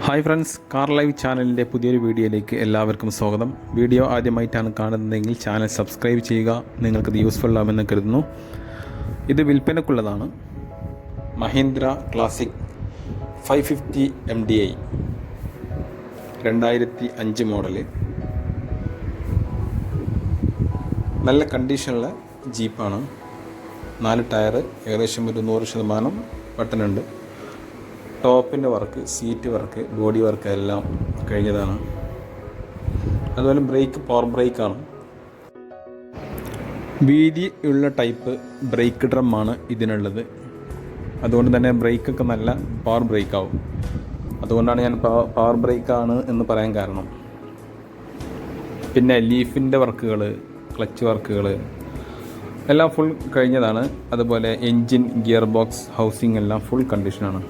Hi friends, car live ചാനലിൻ്റെ പുതിയൊരു വീഡിയോയിലേക്ക് എല്ലാവർക്കും സ്വാഗതം. വീഡിയോ ആദ്യമായിട്ടാണ് കാണുന്നതെങ്കിൽ ചാനൽ സബ്സ്ക്രൈബ് ചെയ്യുക. നിങ്ങൾക്കത് യൂസ്ഫുൾ ആവുമെന്ന് കരുതുന്നു. ഇത് വിൽപ്പനക്കുള്ളതാണ്. Mahindra classic 550 MDI 2005 model. നല്ല കണ്ടീഷനുള്ള ജീപ്പാണ്. 4 ടയർ, ഏകദേശം ഒരു 100% ബട്ടണുണ്ട്. ടോപ്പിൻ്റെ work, seat work, body work എല്ലാം കഴിഞ്ഞതാണ്. അതുപോലെ ബ്രേക്ക് പവർ ബ്രേക്കാണ്. വീതി ഉള്ള ടൈപ്പ് ബ്രേക്ക് ഡ്രമ്മാണ് ഇതിനുള്ളത്. അതുകൊണ്ട് തന്നെ ബ്രേക്കൊക്കെ നല്ല പവർ ബ്രേക്കാവും. അതുകൊണ്ടാണ് ഞാൻ പവർ ബ്രേക്കാണ് എന്ന് പറയാൻ കാരണം. പിന്നെ ലീഫിൻ്റെ വർക്കുകൾ, ക്ലച്ച് വർക്കുകൾ എല്ലാം ഫുൾ കഴിഞ്ഞതാണ്. അതുപോലെ എൻജിൻ, ഗിയർ ബോക്സ്, ഹൗസിംഗ് എല്ലാം ഫുൾ കണ്ടീഷനാണ്.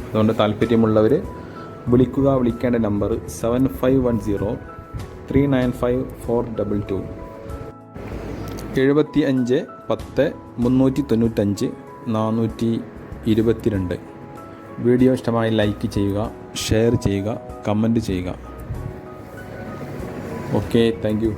അതുകൊണ്ട് താല്പര്യമുള്ളവർ വിളിക്കേണ്ട നമ്പർ 7510-395-422 7510-395-422. വീഡിയോ ഇഷ്ടമായി ലൈക്ക് ചെയ്യുക, ഷെയർ ചെയ്യുക, കമൻറ്റ് ചെയ്യുക. Okay, thank you.